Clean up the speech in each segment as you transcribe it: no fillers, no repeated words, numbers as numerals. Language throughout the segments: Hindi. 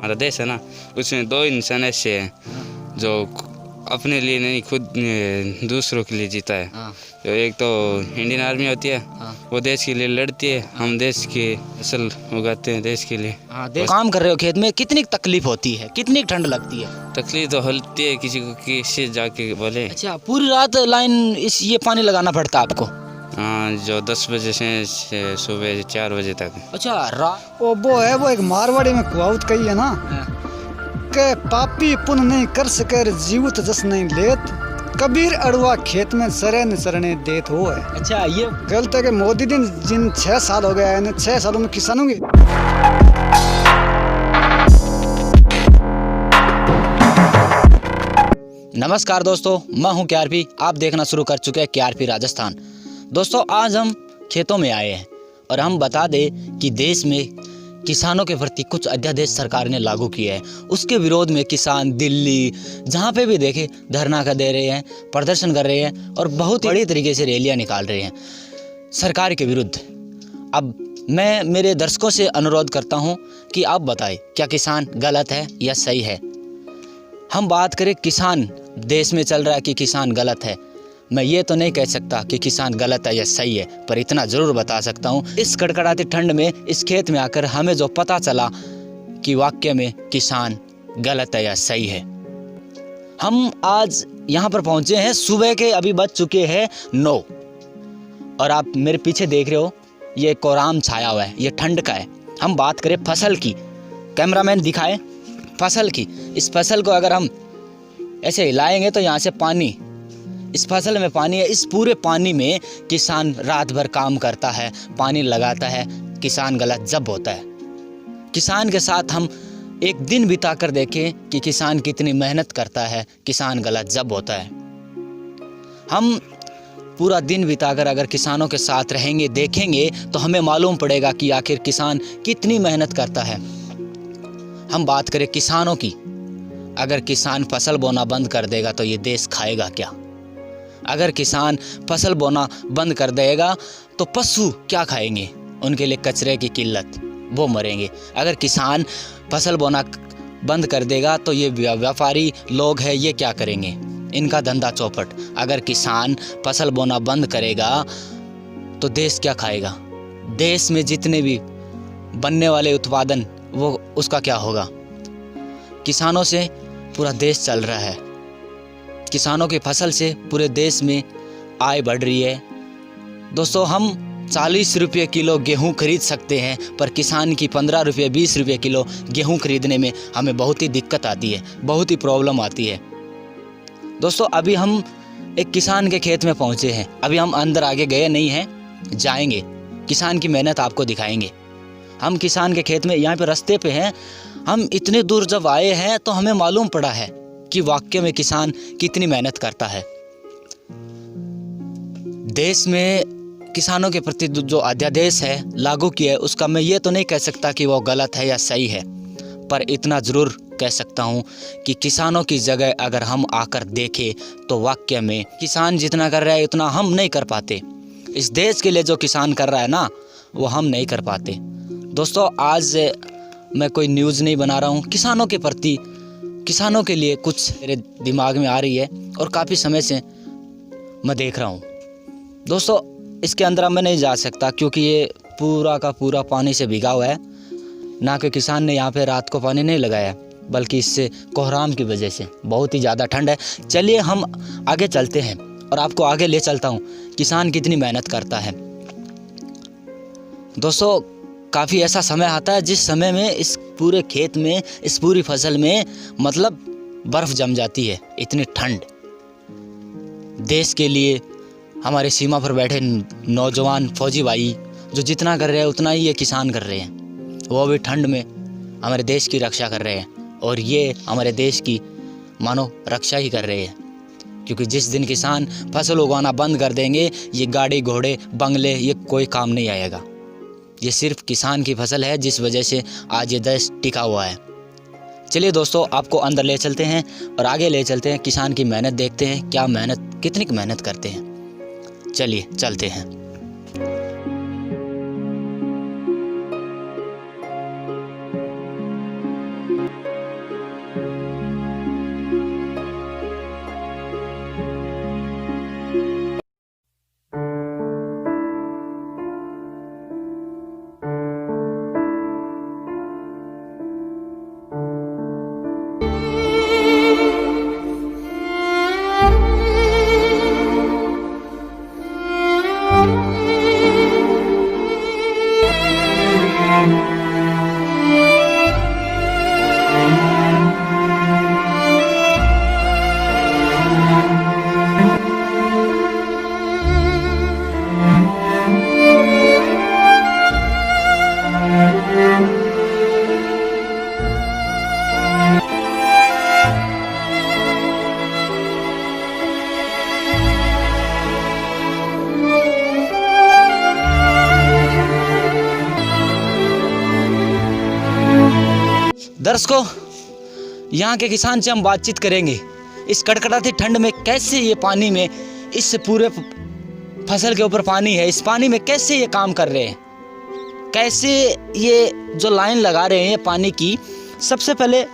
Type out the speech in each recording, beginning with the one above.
हमारा देश है ना, उसमें दो इंसान ऐसे हैं जो अपने लिए नहीं, खुद दूसरों के लिए जीता है। तो एक तो इंडियन आर्मी होती है, वो देश के लिए लड़ती है, हम देश की फसल उगाते हैं देश के लिए। काम कर रहे हो खेत में, कितनी तकलीफ होती है, कितनी ठंड लगती है? तकलीफ तो होती है, किसी को किसी जाके बोले। अच्छा, पूरी रात लाइन ये पानी लगाना पड़ता है आपको? हाँ, जो 10 बजे से सुबह 4 बजे तक। अच्छा, रात वो है, वो एक मारवाड़ी में कहावत कही है ना के पापी पुण्य नहीं कर सके जीवत जस नहीं लेत, कबीर अड़ुआ खेत में सरे न सरने देत हो है। अच्छा, ये गलत है कि मोदी दिन जिन 6 साल हो गया है, 6 सालों में किसानों की नमस्कार दोस्तों, मैं हूं केआरपी। आप देखना शुरू कर चुके हैं केआरपी राजस्थान। दोस्तों, आज हम खेतों में आए हैं और हम बता दें कि देश में किसानों के प्रति कुछ अध्यादेश सरकार ने लागू किए हैं। उसके विरोध में किसान दिल्ली जहां पे भी देखे धरना कर दे रहे हैं, प्रदर्शन कर रहे हैं और बहुत ही बड़ी तरीके से रैलियां निकाल रहे हैं सरकार के विरुद्ध। अब मैं मेरे दर्शकों से अनुरोध करता हूं कि आप बताएं, क्या किसान गलत है या सही है? हम बात करें किसान देश में चल रहा है कि किसान गलत है। मैं ये तो नहीं कह सकता कि किसान गलत है या सही है, पर इतना ज़रूर बता सकता हूँ, इस कड़कड़ाती ठंड में इस खेत में आकर हमें जो पता चला कि वाकई में किसान गलत है या सही है। हम आज यहाँ पर पहुँचे हैं, सुबह के अभी बज चुके हैं 9 और आप मेरे पीछे देख रहे हो ये कोहराम छाया हुआ है, ये ठंड का है। हम बात करें फसल की, कैमरामैन दिखाए फसल की। इस फसल को अगर हम ऐसे हिलाएंगे तो यहाँ से पानी, इस फसल में पानी है। इस पूरे पानी में किसान रात भर काम करता है, पानी लगाता है। किसान गलत जब होता है, किसान के साथ हम एक दिन बिता कर देखें कि किसान कितनी मेहनत करता है। किसान गलत जब होता है। हम पूरा दिन बिताकर अगर किसानों के साथ रहेंगे, देखेंगे, तो हमें मालूम पड़ेगा कि आखिर किसान कितनी मेहनत करता है। हम बात करें किसानों की, अगर किसान फसल बोना बंद कर देगा तो ये देश खाएगा क्या? अगर किसान फसल बोना बंद कर देगा तो पशु क्या खाएंगे? उनके लिए कचरे की किल्लत, वो मरेंगे। अगर किसान फसल बोना बंद कर देगा तो ये व्यापारी लोग हैं, ये क्या करेंगे? इनका धंधा चौपट। अगर किसान फसल बोना बंद करेगा तो देश क्या खाएगा? देश में जितने भी बनने वाले उत्पादन, वो उसका क्या होगा? किसानों से पूरा देश चल रहा है। किसानों की फसल से पूरे देश में आय बढ़ रही है। दोस्तों, हम 40 रुपये किलो गेहूं खरीद सकते हैं, पर किसान की 15 रुपये 20 रुपये किलो गेहूं खरीदने में हमें बहुत ही दिक्कत आती है, बहुत ही प्रॉब्लम आती है। दोस्तों, अभी हम एक किसान के खेत में पहुंचे हैं। अभी हम अंदर आगे गए नहीं हैं, जाएंगे, किसान की मेहनत आपको दिखाएंगे। हम किसान के खेत में यहाँ पे रास्ते पे हैं। हम इतने दूर जब आए हैं तो हमें मालूम पड़ा है कि वाकई में किसान कितनी मेहनत करता है। देश में किसानों के प्रति जो अध्यादेश है लागू किया है, उसका मैं ये तो नहीं कह सकता कि वो गलत है या सही है, पर इतना ज़रूर कह सकता हूँ कि किसानों की जगह अगर हम आकर देखें तो वाकई में किसान जितना कर रहा है उतना हम नहीं कर पाते। इस देश के लिए जो किसान कर रहा है ना, वो हम नहीं कर पाते। दोस्तों, आज मैं कोई न्यूज़ नहीं बना रहा हूँ, किसानों के प्रति, किसानों के लिए कुछ मेरे दिमाग में आ रही है और काफ़ी समय से मैं देख रहा हूँ। दोस्तों, इसके अंदर मैं नहीं जा सकता क्योंकि ये पूरा का पूरा पानी से भीगा हुआ है। ना कि किसान ने यहाँ पे रात को पानी नहीं लगाया, बल्कि इससे कोहराम की वजह से बहुत ही ज़्यादा ठंड है। चलिए हम आगे चलते हैं और आपको आगे ले चलता हूँ किसान कितनी मेहनत करता है। दोस्तों, काफ़ी ऐसा समय आता है जिस समय में इस पूरे खेत में, इस पूरी फसल में मतलब बर्फ़ जम जाती है। इतनी ठंड देश के लिए हमारे सीमा पर बैठे नौजवान फौजी भाई जो जितना कर रहे हैं उतना ही ये किसान कर रहे हैं। वो भी ठंड में हमारे देश की रक्षा कर रहे हैं और ये हमारे देश की मानो रक्षा ही कर रहे हैं, क्योंकि जिस दिन किसान फसल उगाना बंद कर देंगे, ये गाड़ी घोड़े बंगले ये कोई काम नहीं आएगा। ये सिर्फ किसान की फसल है जिस वजह से आज ये देश टिका हुआ है। चलिए दोस्तों, आपको अंदर ले चलते हैं और आगे ले चलते हैं, किसान की मेहनत देखते हैं, क्या मेहनत, कितनी मेहनत करते हैं। चलिए चलते हैं। दोस्तों यहाँ के किसान से हम बातचीत करेंगे। इस कड़कड़ाती ठंड में कैसे ये पानी में, इस पूरे फसल के ऊपर पानी है, इस पानी में कैसे ये काम कर रहे हैं, कैसे ये जो लाइन लगा रहे हैं पानी की। सबसे पहले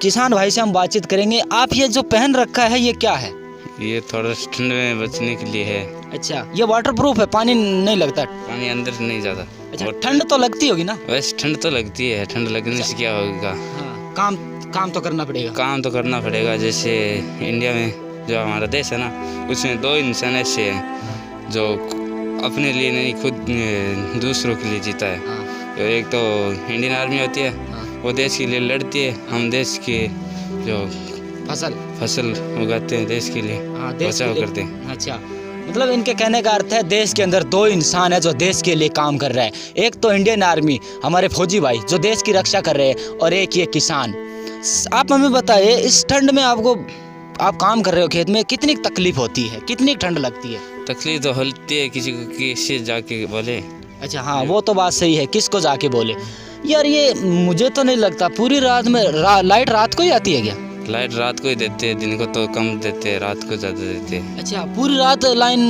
किसान भाई से हम बातचीत करेंगे। आप ये जो पहन रखा है ये क्या है? ये थोड़ा ठंड में बचने के लिए है। अच्छा, ये वाटर प्रूफ है, पानी नहीं लगता? पानी अंदर नहीं जाता। अच्छा, ठंड तो लगती होगी ना? वैसे ठंड तो लगती है, ठंड लगने से क्या होगा। हाँ, काम तो करना पड़ेगा। काम तो करना पड़ेगा। जैसे इंडिया में जो हमारा देश है ना, उसमें 2 इंसान ऐसे हैं जो अपने लिए नहीं, खुद दूसरों के लिए जीता है। तो एक तो इंडियन आर्मी होती है, वो देश के लिए लड़ती है। हम देश के जो फसल उगाते हैं, देश के लिए बचाव करते हैं। अच्छा, मतलब इनके कहने का अर्थ है देश के अंदर 2 इंसान है जो देश के लिए काम कर रहा है। एक तो इंडियन आर्मी, हमारे फौजी भाई जो देश की रक्षा कर रहे हैं, और एक ये किसान। आप हमें बताइए, इस ठंड में आप काम कर रहे हो खेत में, कितनी तकलीफ होती है, कितनी ठंड लगती है? तकलीफ तो होती है, किसी को किसी जाके बोले। अच्छा हाँ, वो तो बात सही है, किसको जाके बोले। यार ये मुझे तो नहीं लगता पूरी रात में लाइट रात को ही आती है क्या? लाइट रात को ही देते हैं, दिन को तो कम देते हैं, रात को ज़्यादा देते हैं। अच्छा, पूरी रात लाइन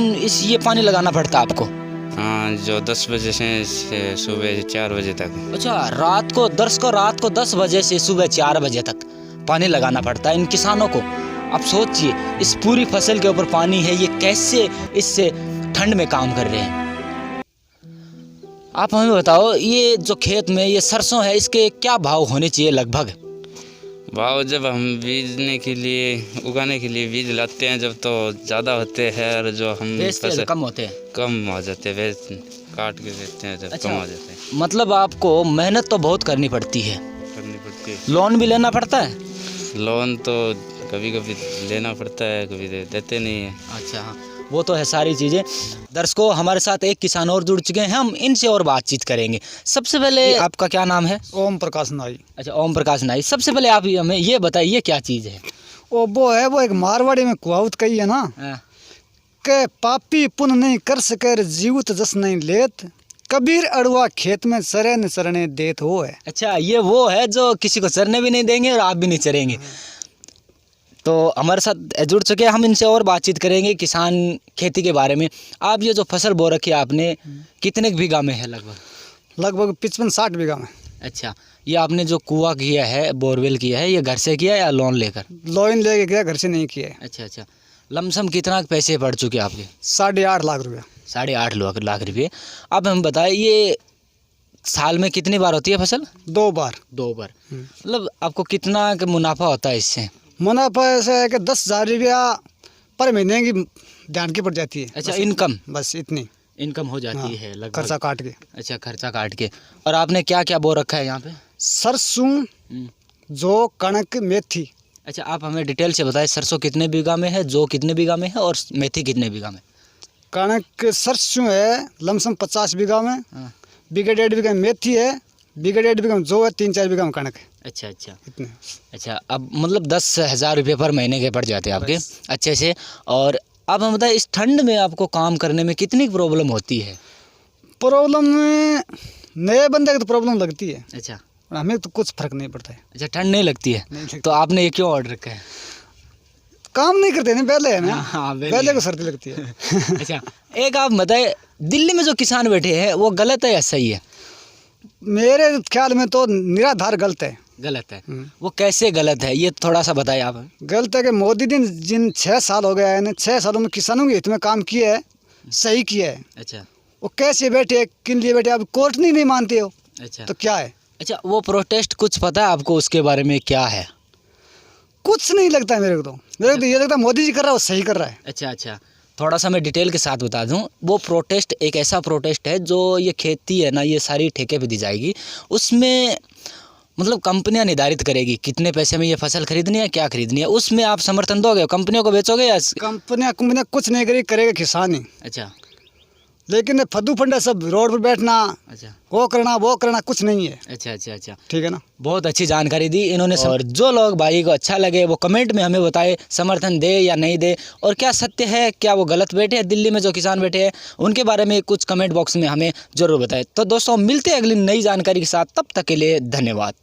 ये पानी लगाना पड़ता है आपको? हाँ, जो 10 बजे से सुबह 4 बजे तक। अच्छा, रात को 10 बजे से सुबह 4 बजे तक पानी लगाना पड़ता है इन किसानों को। आप सोचिए, इस पूरी फसल के ऊपर पानी है, ये कैसे इससे ठंड में काम कर रहे हैं। आप हमें बताओ, ये जो खेत में ये सरसों है, इसके क्या भाव होने चाहिए लगभग? भाव जब हम बीजने के लिए, उगाने के लिए बीज लाते हैं, जब तो ज़्यादा होते हैं, और जो हम फसल कम होते हैं, कम हो जाते हैं, वे काट के देते हैं जब। अच्छा, कम हो जाते हैं। मतलब आपको मेहनत तो बहुत करनी पड़ती है। लोन भी लेना पड़ता है? लोन तो कभी कभी लेना पड़ता है, कभी देते नहीं है। अच्छा हाँ, वो तो है सारी चीज़ें। दर्शकों, हमारे साथ एक किसान और जुड़ चुके हैं, हम इनसे और बातचीत करेंगे। सबसे पहले आपका क्या नाम है? ओम प्रकाश नाई। अच्छा, ओम प्रकाश नाई। सबसे पहले आप हमें ये बताइए क्या चीज़ है? वो एक मारवाड़ी में कुआवत कही है ना, के पापी पुण्य नहीं कर सके जीवत जस नहीं लेत, कबीर अड़ुआ खेत में चरे न चरने देत हो है। अच्छा, ये वो है जो किसी को चरने भी नहीं देंगे और आप भी नहीं चरेंगे। तो हमारे साथ जुड़ चुके हैं, हम इनसे और बातचीत करेंगे किसान खेती के बारे में। आप ये जो फसल बो रखी है आपने, कितने बीघा में है लगभग? लगभग 55-60 बीघा में। अच्छा, ये आपने जो कुआं किया है, बोरवेल किया है, ये घर से किया या लोन लेकर? लोन लेके किया, घर से नहीं किया है। अच्छा, लमसम कितना पैसे पड़ चुके आपके? 8.5 लाख रुपया। 8.5 लाख रुपये। अब हम बताएं, ये साल में कितनी बार होती है फसल? 2 बार। मतलब आपको कितना मुनाफा होता है इससे? मुनाफा ऐसा है कि 10,000 रुपया पर महीने की ध्यान की पड़ जाती है। अच्छा, इनकम? बस इतनी इनकम हो जाती है लगभग, खर्चा काट के। अच्छा, खर्चा काट के। और आपने क्या क्या बो रखा है यहाँ पे? सरसों, जौ, कणक, मेथी। अच्छा, आप हमें डिटेल से बताएं, सरसों कितने बीघा में है, जौ कितने बीघा में है, और मेथी कितने बीघा में? कणक सरसों है लमसम 50 बीघा में, बीघा 1.5 बीघा में मेथी है, बीघा 1.5 बीघा में जौ है, 3-4 बीघा में कणक है। अच्छा, इतने। अच्छा, अब मतलब 10,000 रुपये पर महीने के पड़ जाते हैं आपके अच्छे से। और अब हम बताएं, इस ठंड में आपको काम करने में कितनी प्रॉब्लम होती है? प्रॉब्लम में नए बंदे को तो प्रॉब्लम लगती है। अच्छा, हमें तो कुछ फर्क नहीं पड़ता है। अच्छा, ठंड नहीं लगती है। तो आपने ये क्यों ऑर्डर रखा है? काम नहीं करते नहीं पहले है ना। हाँ, पहले को सर्दी लगती है। अच्छा, एक आप बताएं, दिल्ली में जो किसान बैठे हैं वो गलत है या सही है? मेरे ख्याल में तो निराधार गलत है। गलत है? वो कैसे गलत है, ये थोड़ा सा बताइए आप। गलत है कि मोदी ने जिन 6 साल हो गया है, 6 सालों में किसानों के हित में काम किया है, सही किया है। अच्छा, वो कैसे बैठे, किन लिए बैठे, अब कोर्ट नहीं मानते हो। अच्छा, तो क्या है? अच्छा, वो प्रोटेस्ट कुछ पता है आपको उसके बारे में, क्या है? कुछ नहीं लगता है मेरे को तो ये लगता है मोदी जी कर रहा है, वो सही कर रहा है। अच्छा, थोड़ा सा मैं डिटेल के साथ बता दूं। वो प्रोटेस्ट एक ऐसा प्रोटेस्ट है जो ये खेती है ना, ये सारी ठेके पे दी जाएगी। उसमें मतलब कंपनियां निर्धारित करेगी कितने पैसे में ये फसल खरीदनी है, क्या खरीदनी है। उसमें आप समर्थन दोगे, कंपनियों को बेचोगे या? कंपनियां कुछ नहीं करेगा किसान ही। अच्छा, लेकिन फद्दू फंडा सब रोड पर बैठना, अच्छा, वो करना कुछ नहीं है। अच्छा, ठीक है ना। बहुत अच्छी जानकारी दी इन्होंने। और जो लोग भाई को अच्छा लगे वो कमेंट में हमें बताए, समर्थन दे या नहीं दे, और क्या सत्य है, क्या वो गलत बैठे हैं, दिल्ली में जो किसान बैठे हैं उनके बारे में कुछ कमेंट बॉक्स में हमें ज़रूर बताएं। तो दोस्तों, मिलते हैं अगली नई जानकारी के साथ, तब तक के लिए धन्यवाद।